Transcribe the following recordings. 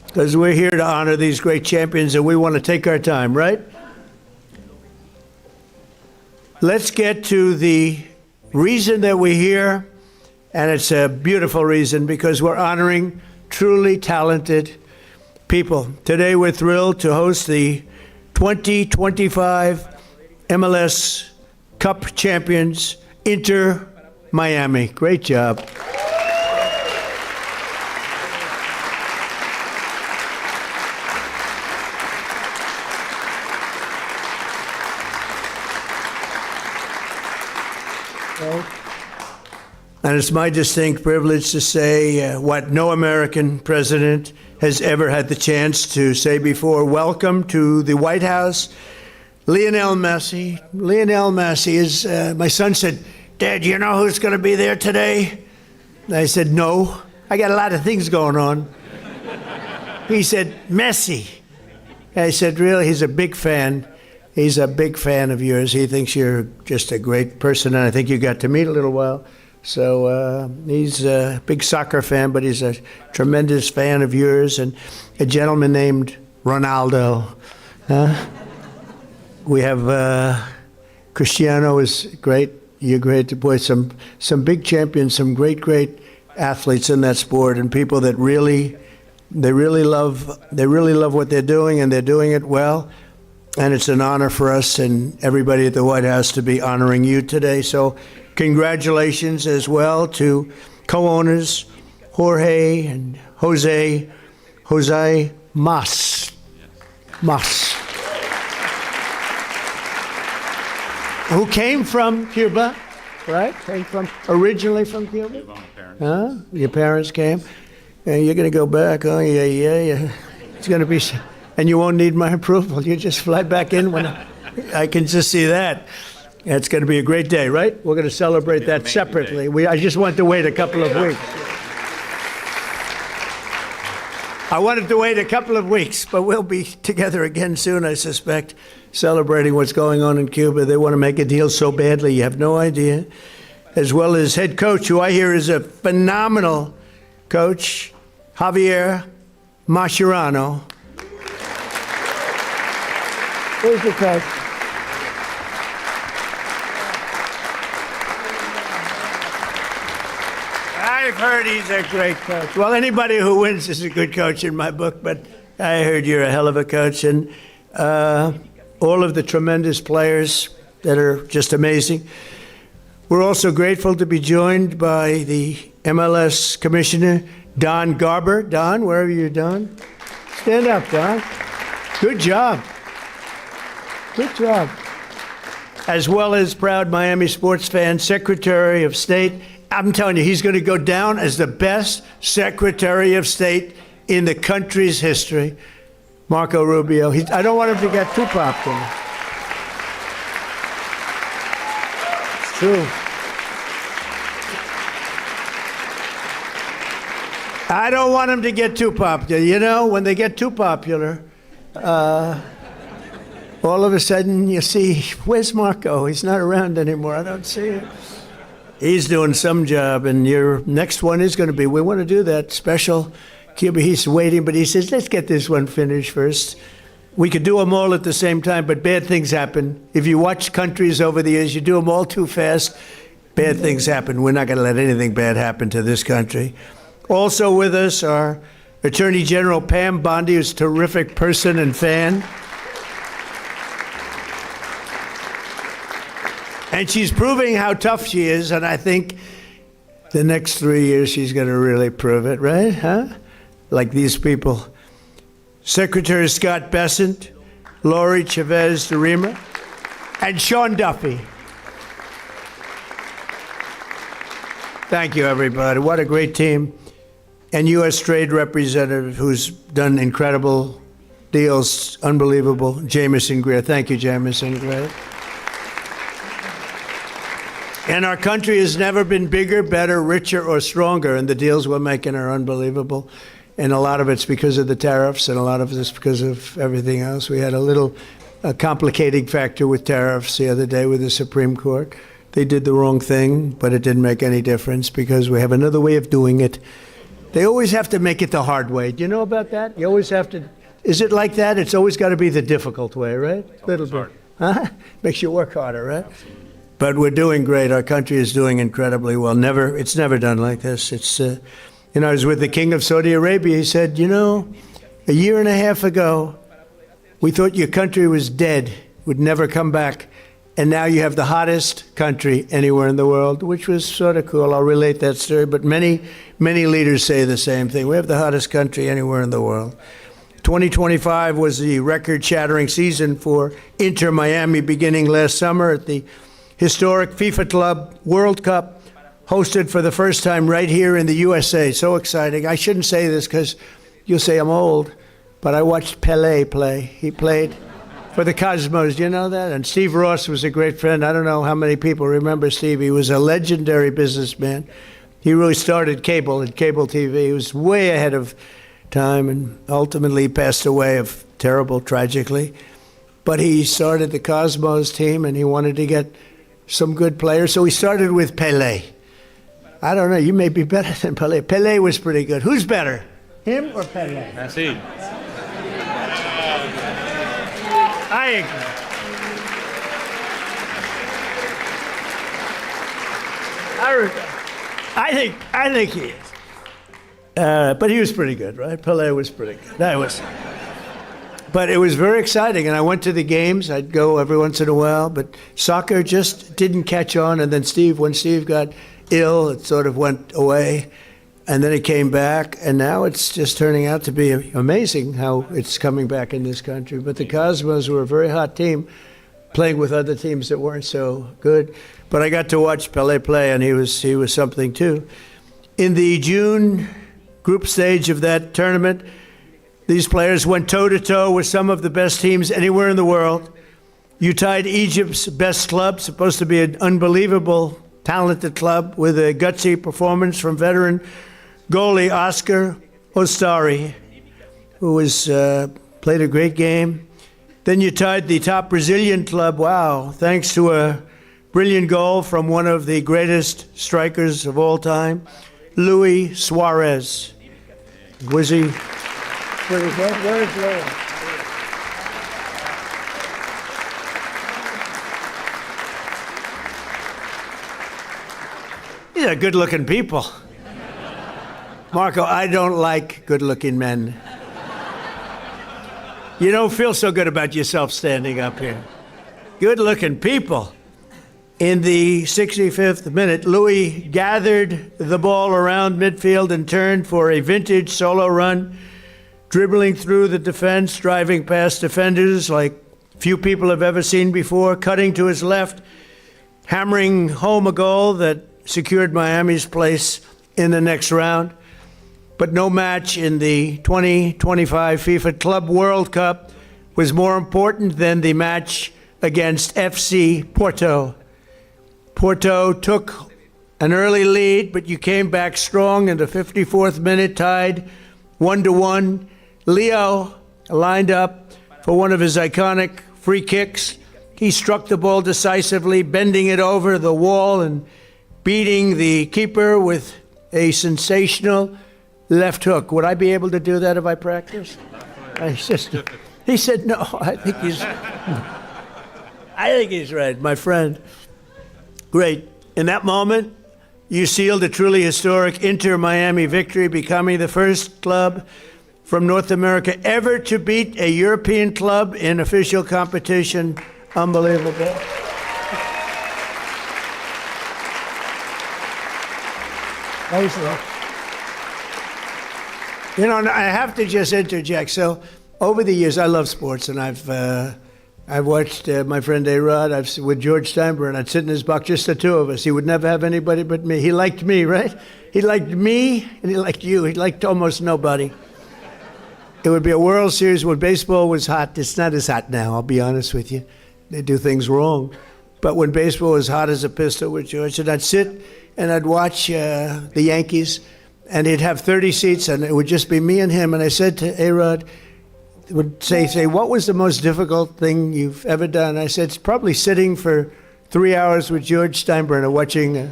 because we're here to honor these great champions and we want to take our time, right? Let's get to the reason that we're here, and it's a beautiful reason because we're honoring truly talented people. Today we're thrilled to host the 2025 MLS Cup champions, Inter Miami. Great job. And it's my distinct privilege to say what no American president has ever had the chance to say before. Welcome to the White House, Lionel Messi. Lionel Messi is, my son said, "Dad, you know who's going to be there today?" And I said, "No, I got a lot of things going on." He said, "Messi." I said, "Really?" He's a big fan. He's a big fan of yours. He thinks you're just a great person, and I think you got to meet a little while. So he's a big soccer fan, but he's a tremendous fan of yours, and a gentleman named Ronaldo. We have Cristiano is great. You're great. Boy, some big champions, some great athletes in that sport, and people that really love what they're doing, and they're doing it well. And it's an honor for us and everybody at the White House to be honoring you today. So congratulations as well to co-owners Jorge and Jose Mas, who came from Cuba, right? Originally from Cuba? Huh? Your parents came? And you're going to go back, oh, yeah. It's going to be... And you won't need my approval. You just fly back in when I can just see that. It's going to be a great day, right? We're going to celebrate that separately. I just want to wait a couple of weeks. I wanted to wait a couple of weeks, but we'll be together again soon, I suspect, celebrating what's going on in Cuba. They want to make a deal so badly, you have no idea. As well as head coach, who I hear is a phenomenal coach, Javier Mascherano. Where's the coach? I've heard he's a great coach. Well, anybody who wins is a good coach in my book, but I heard you're a hell of a coach. And all of the tremendous players that are just amazing. We're also grateful to be joined by the MLS Commissioner, Don Garber. Don, wherever you're, Don. Stand up, Don. Good job. Good job. As well as proud Miami sports fan, Secretary of State. I'm telling you, he's going to go down as the best Secretary of State in the country's history, Marco Rubio. I don't want him to get too popular. It's true. I don't want him to get too popular. You know, when they get too popular, all of a sudden, you see, where's Marco? He's not around anymore. I don't see him. He's doing some job, and your next one is going to be, we want to do that special Cuba. He's waiting, but he says, let's get this one finished first. We could do them all at the same time, but bad things happen. If you watch countries over the years, you do them all too fast, bad things happen. We're not going to let anything bad happen to this country. Also with us are Attorney General Pam Bondi, who's a terrific person and fan. And she's proving how tough she is, and I think the next 3 years she's going to really prove it, right? Huh? Like these people. Secretary Scott Bessent, Lori Chavez de Rima, and Sean Duffy. Thank you, everybody. What a great team. And U.S. Trade Representative, who's done incredible deals, unbelievable, Jamison Greer. Thank you, Jamison Greer. And our country has never been bigger, better, richer, or stronger, and the deals we're making are unbelievable. And a lot of it's because of the tariffs, and a lot of it's because of everything else. We had a complicating factor with tariffs the other day with the Supreme Court. They did the wrong thing, but it didn't make any difference because we have another way of doing it. They always have to make it the hard way. Do you know about that? You always have to. Is it like that? It's always got to be the difficult way, right? Little bit. Huh? Makes you work harder, right? But we're doing great. Our country is doing incredibly well. It's never done like this. I was with the King of Saudi Arabia. He said, a year and a half ago, we thought your country was dead, would never come back. And now you have the hottest country anywhere in the world, which was sort of cool. I'll relate that story. But many, many leaders say the same thing. We have the hottest country anywhere in the world. 2025 was the record-shattering season for Inter Miami, beginning last summer at the historic FIFA Club World Cup, hosted for the first time right here in the USA. So exciting. I shouldn't say this because you'll say I'm old, but I watched Pelé play. He played for the Cosmos. Do you know that? And Steve Ross was a great friend. I don't know how many people remember Steve. He was a legendary businessman. He really started cable and cable TV. He was way ahead of time and ultimately passed away tragically. But he started the Cosmos team and he wanted to get some good players. So he started with Pelé. I don't know, you may be better than Pelé. Pelé was pretty good. Who's better, him or Pelé? Merci. I agree. I think he is. But he was pretty good, right? Pelé was pretty good. But it was very exciting, and I went to the games. I'd go every once in a while, but soccer just didn't catch on. And then when Steve got ill, it sort of went away, and then it came back, and now it's just turning out to be amazing how it's coming back in this country. But the Cosmos were a very hot team, playing with other teams that weren't so good. But I got to watch Pelé play, and he was something too. In the June group stage of that tournament, these players went toe-to-toe with some of the best teams anywhere in the world. You tied Egypt's best club, supposed to be an unbelievable, talented club, with a gutsy performance from veteran goalie Oscar Ostari, who played a great game. Then you tied the top Brazilian club, wow, thanks to a brilliant goal from one of the greatest strikers of all time, Luis Suarez. Was he? Where is Luis? These are good-looking people. Marco, I don't like good-looking men. You don't feel so good about yourself standing up here. Good-looking people. In the 65th minute, Louis gathered the ball around midfield and turned for a vintage solo run, dribbling through the defense, driving past defenders like few people have ever seen before, cutting to his left, hammering home a goal that secured Miami's place in the next round. But no match in the 2025 FIFA Club World Cup was more important than the match against FC Porto. Porto took an early lead, but you came back strong in the 54th minute, tied 1-1. Leo lined up for one of his iconic free kicks. He struck the ball decisively, bending it over the wall and beating the keeper with a sensational left hook. Would I be able to do that if I practiced? He said, no, I think he's right, my friend. Great. In that moment, you sealed a truly historic Inter Miami victory, becoming the first club from North America ever to beat a European club in official competition. Unbelievable. You know, I have to just interject. So, over the years, I love sports, and I've watched my friend A-Rod. With George Steinbrenner, I'd sit in his box, just the two of us. He would never have anybody but me. He liked me, right? He liked me, and he liked you. He liked almost nobody. It would be a World Series when baseball was hot. It's not as hot now, I'll be honest with you. They do things wrong. But when baseball was hot as a pistol with George, and I'd sit and I'd watch the Yankees, and he'd have 30 seats, and it would just be me and him. And I said to A-Rod, would say, what was the most difficult thing you've ever done? I said, it's probably sitting for 3 hours with George Steinbrenner watching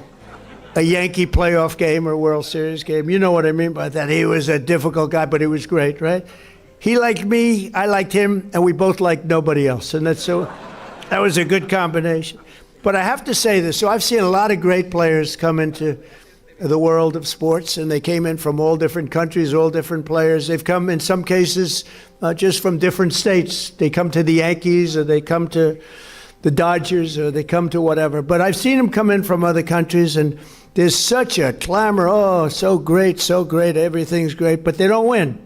a Yankee playoff game or World Series game. You know what I mean by that. He was a difficult guy, but he was great, right? He liked me, I liked him, and we both liked nobody else. And that was a good combination. But I have to say this. So I've seen a lot of great players come into the world of sports, and they came in from all different countries, all different players. They've come, in some cases, just from different states. They come to the Yankees, or they come to the Dodgers, or they come to whatever. But I've seen them come in from other countries, and there's such a clamor. Oh, so great, everything's great, but they don't win.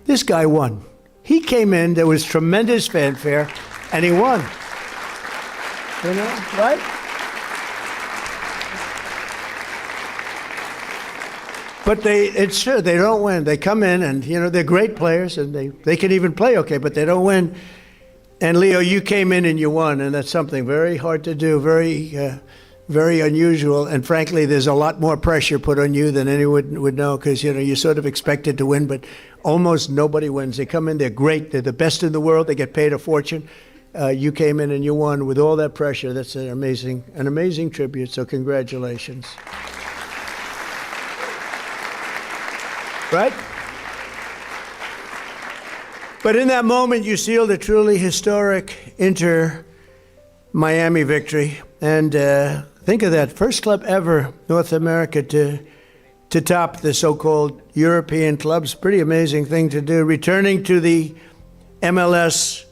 This guy won. He came in, there was tremendous fanfare, and he won. You know, right? But it's true, they don't win. They come in and, you know, they're great players and they can even play okay, but they don't win. And Leo, you came in and you won, and that's something very hard to do, very unusual. And frankly, there's a lot more pressure put on you than anyone would know, because, you know, you're sort of expected to win, but almost nobody wins. They come in, they're great, they're the best in the world, they get paid a fortune. You came in and you won with all that pressure. That's an amazing tribute, so congratulations. Right? But in that moment, you sealed a truly historic Inter-Miami victory. And think of that, first club ever, North America, to top the so-called European clubs. Pretty amazing thing to do. Returning to the MLS,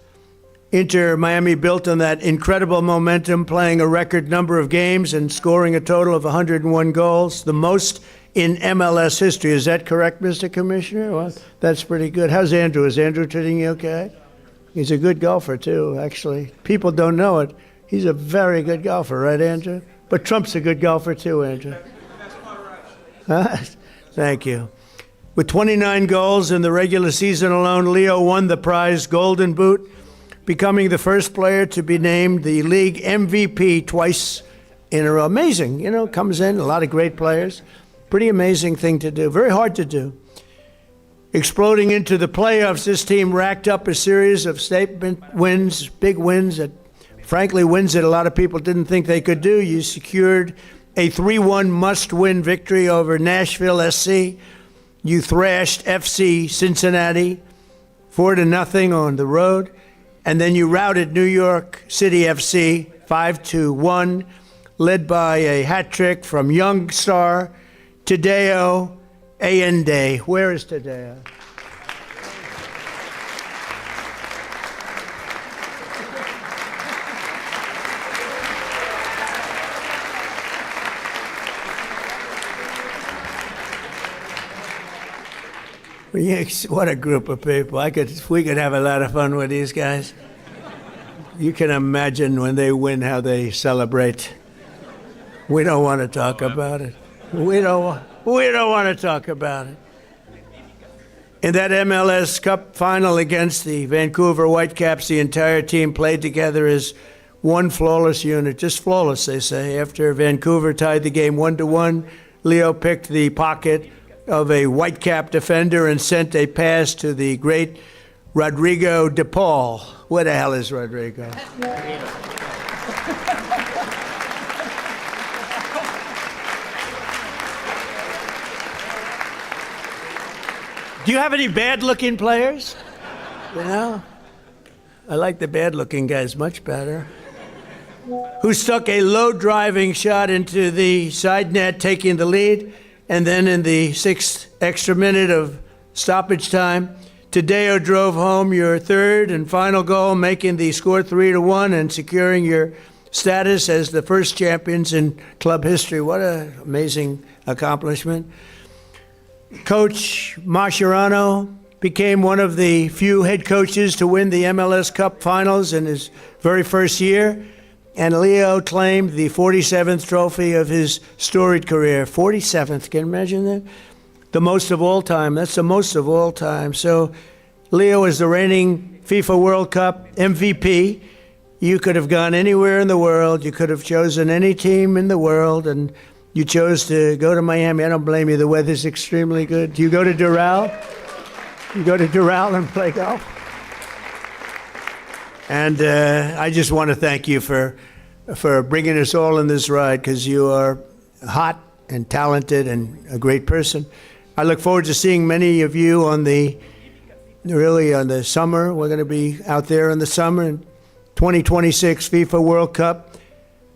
Inter-Miami built on that incredible momentum, playing a record number of games and scoring a total of 101 goals, the most in MLS history. Is that correct, Mr. Commissioner? Well, that's pretty good. How's Andrew? Is Andrew treating you okay? He's a good golfer, too, actually. People don't know it. He's a very good golfer, right, Andrew? But Trump's a good golfer, too, Andrew. Huh? Thank you. With 29 goals in the regular season alone, Leo won the prize Golden Boot, becoming the first player to be named the league MVP twice in a row. Amazing, you know, comes in, a lot of great players. Pretty amazing thing to do, very hard to do. Exploding into the playoffs, this team racked up a series of statement wins, big wins, that frankly, wins that a lot of people didn't think they could do. You secured a 3-1 must-win victory over Nashville SC. You thrashed FC Cincinnati 4-0 on the road. And then you routed New York City FC 5-1, led by a hat trick from young star Tadeo Allende. Where is Tadeo? What a group of people. We could have a lot of fun with these guys. You can imagine when they win how they celebrate. We don't want to talk about it. We don't want to talk about it. In that MLS Cup final against the Vancouver Whitecaps, the entire team played together as one flawless unit. Just flawless, they say. After Vancouver tied the game 1-1, Leo picked the pocket of a Whitecap defender and sent a pass to the great Rodrigo de Paul. Where the hell is Rodrigo? Do you have any bad-looking players? You know? I like the bad-looking guys much better. Who stuck a low-driving shot into the side net, taking the lead. And then in the 6th extra minute of stoppage time, Tadeo drove home your third and final goal, making the score 3-1 and securing your status as the first champions in club history. What an amazing accomplishment. Coach Mascherano became one of the few head coaches to win the MLS Cup finals in his very first year. And Leo claimed the 47th trophy of his storied career. 47th, can you imagine that? The most of all time. That's the most of all time. So Leo is the reigning FIFA World Cup MVP. You could have gone anywhere in the world. You could have chosen any team in the world, and you chose to go to Miami. I don't blame you. The weather's extremely good. Do you go to Doral? You go to Doral and play golf? And I just want to thank you for bringing us all in this ride, because you are hot and talented and a great person. I look forward to seeing many of you on the summer. We're going to be out there in the summer in 2026 FIFA World Cup.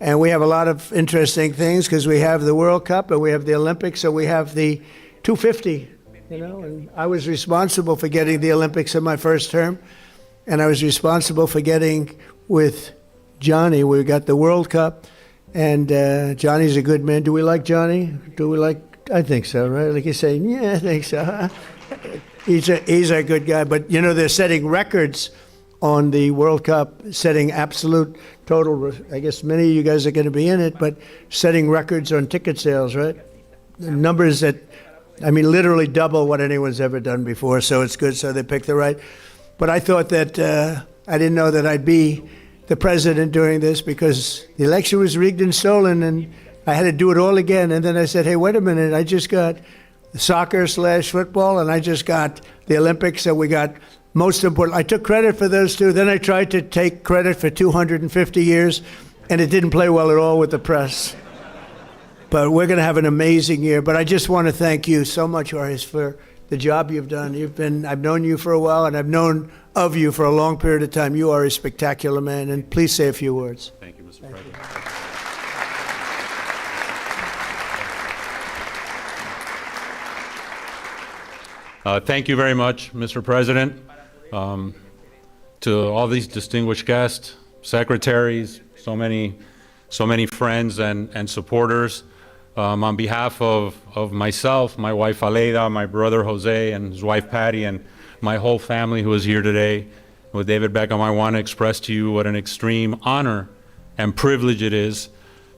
And we have a lot of interesting things because we have the World Cup and we have the Olympics, so we have the 250, and I was responsible for getting the Olympics in my first term, and I was responsible for getting with Johnny. We got the World Cup, and Johnny's a good man. Do we like Johnny? I think so, right? Like you say, yeah, I think so. He's a good guy, but they're setting records on the World Cup, setting absolute total. I guess many of you guys are going to be in it, but setting records on ticket sales, right? The numbers that, literally double what anyone's ever done before. So it's good. So they picked the right. But I thought that I didn't know that I'd be the president during this because the election was rigged and stolen, and I had to do it all again. And then I said, hey, wait a minute. I just got soccer/football, and I just got the Olympics. So we got most important. I took credit for those two. Then I tried to take credit for 250 years, and it didn't play well at all with the press. But we're going to have an amazing year. But I just want to thank you so much, Horace, for the job you've done. I've known you for a while, and I've known of you for a long period of time. You are a spectacular man, and please say a few words. Thank you, Mr. President. Thank you very much, Mr. President. To all these distinguished guests, secretaries, so many friends and supporters. On behalf of myself, my wife Aleida, my brother Jose, and his wife Patty, and my whole family who is here today, with David Beckham, I want to express to you what an extreme honor and privilege it is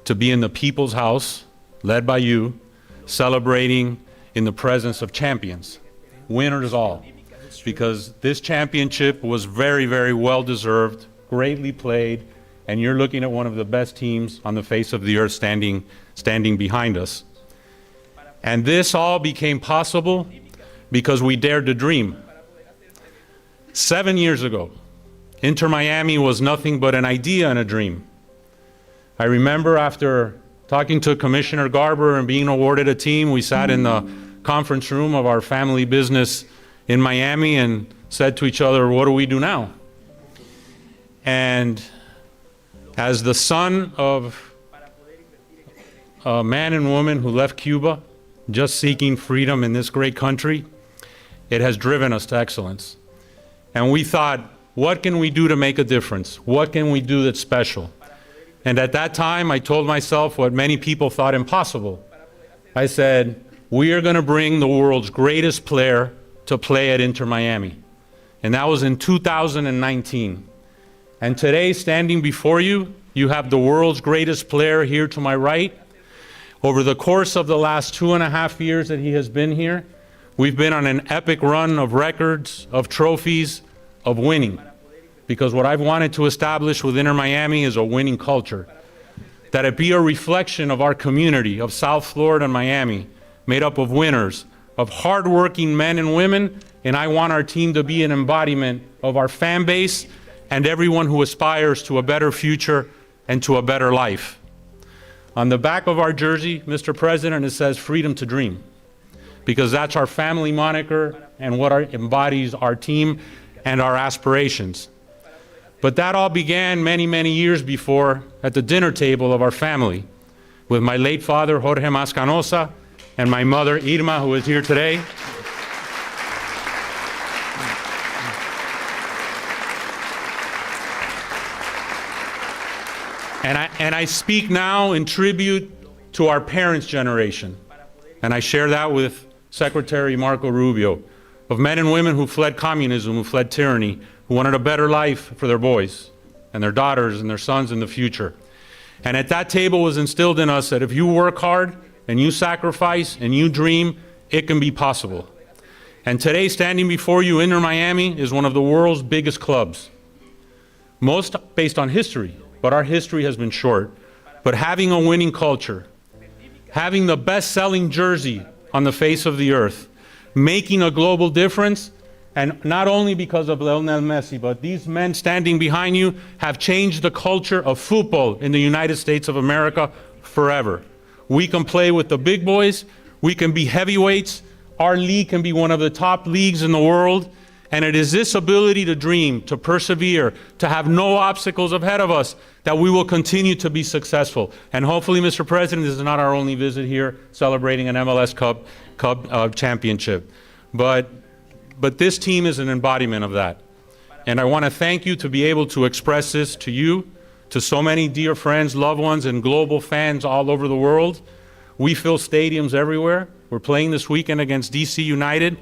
to be in the People's House, led by you, celebrating in the presence of champions, winners all, because this championship was very, very well deserved, greatly played, and you're looking at one of the best teams on the face of the earth standing behind us. And this all became possible because we dared to dream. 7 years ago, Inter Miami was nothing but an idea and a dream. I remember after talking to Commissioner Garber and being awarded a team, we sat in the conference room of our family business in Miami and said to each other, what do we do now? And as the son of a man and woman who left Cuba, just seeking freedom in this great country, it has driven us to excellence. And we thought, what can we do to make a difference? What can we do that's special? And at that time, I told myself what many people thought impossible. I said, we are going to bring the world's greatest player to play at Inter Miami. And that was in 2019. And today, standing before you, you have the world's greatest player here to my right. Over the course of the last 2.5 years that he has been here, we've been on an epic run of records, of trophies, of winning. Because what I've wanted to establish with Inter Miami is a winning culture. That it be a reflection of our community of South Florida and Miami, made up of winners, of hardworking men and women, and I want our team to be an embodiment of our fan base and everyone who aspires to a better future and to a better life. On the back of our jersey, Mr. President, it says freedom to dream, because that's our family moniker and what embodies our team and our aspirations. But that all began many, many years before at the dinner table of our family with my late father, Jorge Mascanosa, and my mother, Irma, who is here today. And I speak now in tribute to our parents' generation. And I share that with Secretary Marco Rubio, of men and women who fled communism, who fled tyranny, who wanted a better life for their boys and their daughters and their sons in the future. And at that table was instilled in us that if you work hard and you sacrifice and you dream, it can be possible. And today, standing before you, Inter Miami is one of the world's biggest clubs. Most based on history, but our history has been short. But having a winning culture, having the best-selling jersey on the face of the earth, making a global difference, and not only because of Lionel Messi, but these men standing behind you have changed the culture of football in the United States of America forever. We can play with the big boys. We can be heavyweights. Our league can be one of the top leagues in the world. And it is this ability to dream, to persevere, to have no obstacles ahead of us that we will continue to be successful. And hopefully, Mr. President, this is not our only visit here celebrating an MLS Cup championship. But this team is an embodiment of that. And I want to thank you to be able to express this to you, to so many dear friends, loved ones, and global fans all over the world. We fill stadiums everywhere. We're playing this weekend against DC United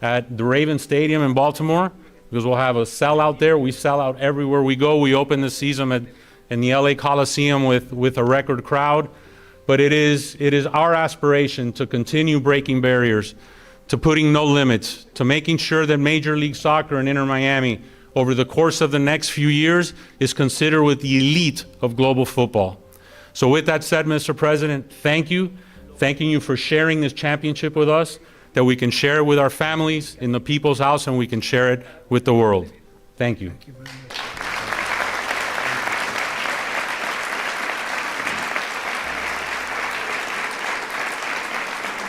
at the Raven Stadium in Baltimore, because we'll have a sellout there. We sell out everywhere we go. We open the season in the LA Coliseum with a record crowd. But it is our aspiration to continue breaking barriers, to putting no limits, to making sure that Major League Soccer and Inter Miami over the course of the next few years is considered with the elite of global football. So with that said, Mr. President, thank you. Thanking you for sharing this championship with us, that we can share it with our families in the people's house and we can share it with the world. Thank you. Thank you very much.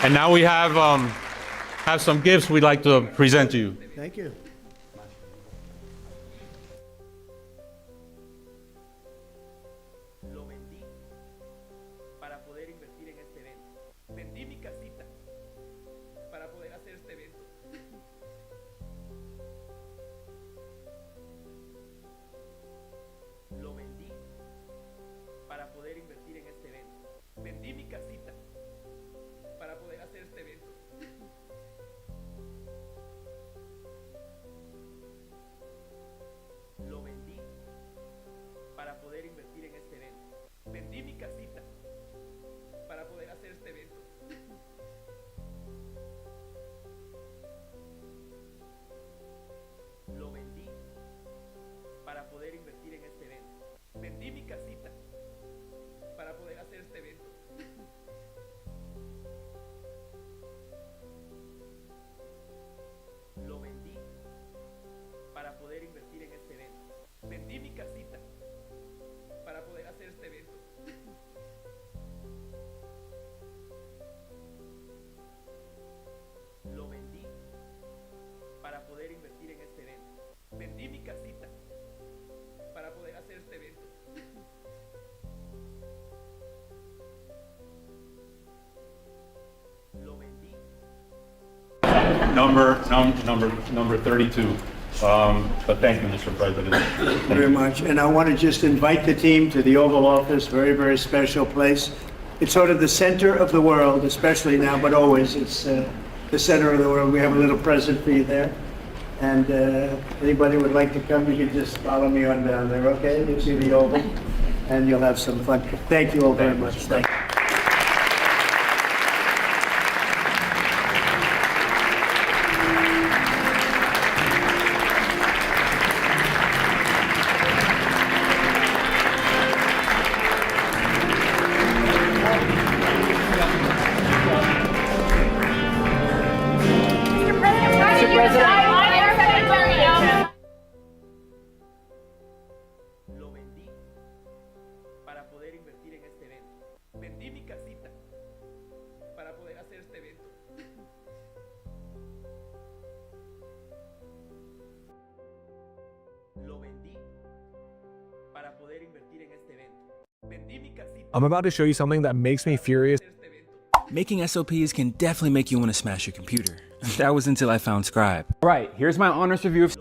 And now we have some gifts we'd like to present to you. Thank you. Lo vendí para poder invertir en este evento. Vendí mi casita para poder hacer este evento. Lo vendí para poder invertir en este evento. Vendí mi casita para poder hacer este evento. Lo vendí para poder invertir en este evento. Vendí mi casita para poder hacer este evento. Lo vendí para poder invertir en este evento. Vendí mi casita para poder hacer este evento. Lo vendí para poder invertir en este evento. Vendí mi casita para poder hacer este evento. Lo vendí para poder invertir en este evento. Vendí mi casita para poder hacer este evento. Lo vendí. Number 32. But thank you, Mr. President. Thank you very much. And I want to just invite the team to the Oval Office, very, very special place. It's sort of the center of the world, especially now, but always. It's the center of the world. We have a little present for you there. And anybody would like to come, you can just follow me on down there, okay? You'll see the Oval, and you'll have some fun. Thank you all very much. Thank you. Lo vendí para poder invertir en este evento. Vendí mi casita para poder hacer este evento. Lo vendí para poder invertir en este evento. Vendí mi casita. I'm about to show you something that makes me furious. Making SOPs can definitely make you want to smash your computer. That was until I found Scribe. Right, here's my honest review of